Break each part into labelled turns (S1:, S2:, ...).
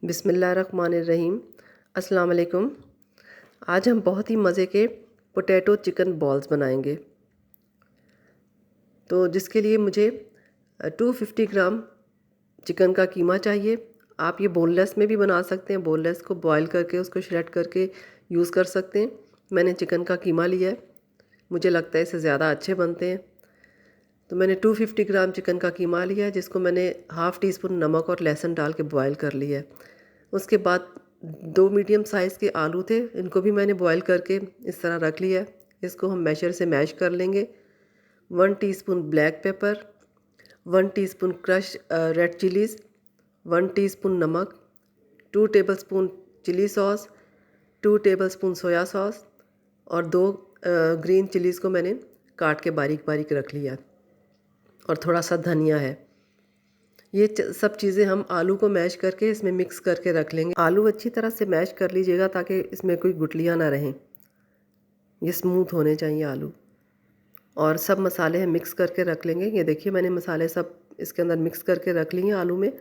S1: बिस्मिल्लाहिर्रहमानिर्रहीम। अस्सलाम वालेकुम। आज हम बहुत ही मज़े के पोटैटो चिकन बॉल्स बनाएंगे। तो जिसके लिए मुझे 250 ग्राम चिकन का कीमा चाहिए। आप ये बोनलेस में भी बना सकते हैं, बोनलेस को बॉईल करके उसको श्रेड करके यूज़ कर सकते हैं। मैंने चिकन का कीमा लिया है, मुझे लगता है इससे ज़्यादा अच्छे बनते हैं। तो मैंने 250 ग्राम चिकन का कीमा लिया है, जिसको मैंने हाफ़ टी स्पून नमक और लहसुन डाल के बॉईल कर लिया है। उसके बाद 2 मीडियम साइज़ के आलू थे, इनको भी मैंने बॉईल करके इस तरह रख लिया है। इसको हम मैशर से मैश कर लेंगे। 1 teaspoon black pepper, 1 teaspoon crush red chillies, 1 teaspoon नमक, 2 tablespoon chilli sauce, 2 tablespoon soya sauce और 2 ग्रीन चिलीज़ को मैंने काट के बारीक बारीक रख लिया और थोड़ा सा धनिया है। ये सब चीज़ें हम आलू को मैश करके इसमें मिक्स करके रख लेंगे। आलू अच्छी तरह से मैश कर लीजिएगा ताकि इसमें कोई गुठलियाँ ना रहें। ये स्मूथ होने चाहिए आलू। और सब मसाले हम मिक्स करके रख लेंगे। ये देखिए मैंने मसाले सब इसके अंदर मिक्स करके रख लिए आलू में।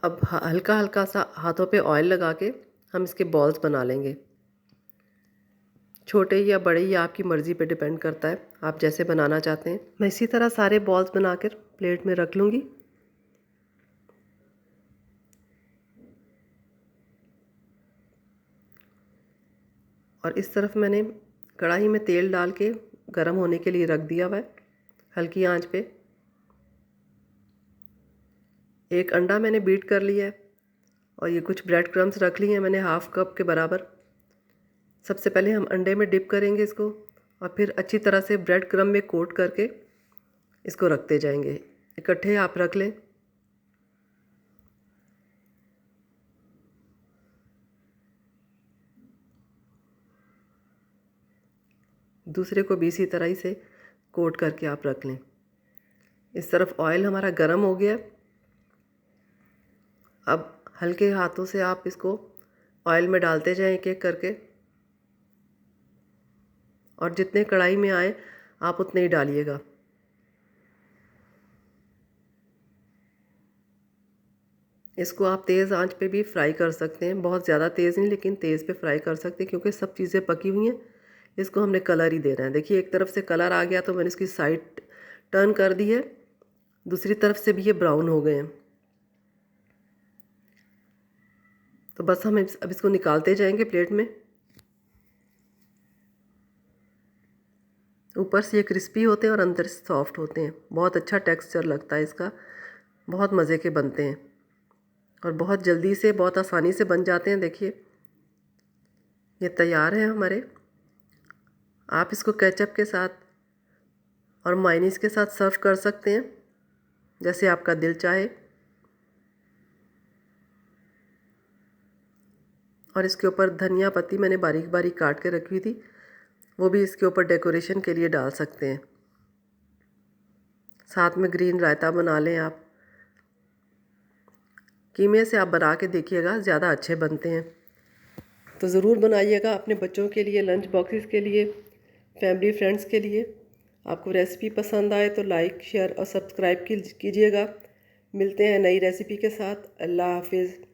S1: अब हल्का हल्का सा हाथों पे ऑयल लगा के हम इसके बॉल्स बना लेंगे। छोटे या बड़े या आपकी मर्ज़ी पे डिपेंड करता है, आप जैसे बनाना चाहते हैं। मैं इसी तरह सारे बॉल्स बनाकर प्लेट में रख लूँगी। और इस तरफ मैंने कढ़ाई में तेल डाल के गरम होने के लिए रख दिया हुआ है हल्की आंच पे। एक अंडा मैंने बीट कर लिया है और ये कुछ ब्रेड क्रम्स रख लिए हैं मैंने हाफ़ कप के बराबर। सबसे पहले हम अंडे में डिप करेंगे इसको और फिर अच्छी तरह से ब्रेड क्रम्ब में कोट करके इसको रखते जाएंगे। इकट्ठे आप रख लें। दूसरे को भी इसी तरह ही से कोट करके आप रख लें। इस तरफ ऑयल हमारा गर्म हो गया। अब हल्के हाथों से आप इसको ऑयल में डालते जाएं एक एक करके, और जितने कढ़ाई में आए आप उतने ही डालिएगा। इसको आप तेज़ आंच पे भी फ्राई कर सकते हैं, बहुत ज़्यादा तेज़ नहीं लेकिन तेज़ पे फ्राई कर सकते हैं, क्योंकि सब चीज़ें पकी हुई हैं। इसको हमने कलर ही देना है। देखिए एक तरफ से कलर आ गया तो मैंने इसकी साइड टर्न कर दी है, दूसरी तरफ से भी ये ब्राउन हो गए हैं। तो बस हम अब इसको निकालते जाएंगे प्लेट में। ऊपर से ये क्रिस्पी होते हैं और अंदर से सॉफ्ट होते हैं, बहुत अच्छा टेक्सचर लगता है इसका, बहुत मज़े के बनते हैं और बहुत जल्दी से बहुत आसानी से बन जाते हैं। देखिए ये तैयार है हमारे। आप इसको केचप के साथ और मायोनीज़ के साथ सर्व कर सकते हैं, जैसे आपका दिल चाहे। और इसके ऊपर धनिया पत्ती मैंने बारीक बारीक काट के रखी हुई थी, वो भी इसके ऊपर डेकोरेशन के लिए डाल सकते हैं। साथ में ग्रीन रायता बना लें आप। कीमे से आप बना के देखिएगा, ज़्यादा अच्छे बनते हैं। तो ज़रूर बनाइएगा अपने बच्चों के लिए, लंच बॉक्सेस के लिए, फैमिली फ्रेंड्स के लिए। आपको रेसिपी पसंद आए तो लाइक शेयर और सब्सक्राइब कीजिएगा। मिलते हैं नई रेसिपी के साथ। अल्लाह हाफिज़।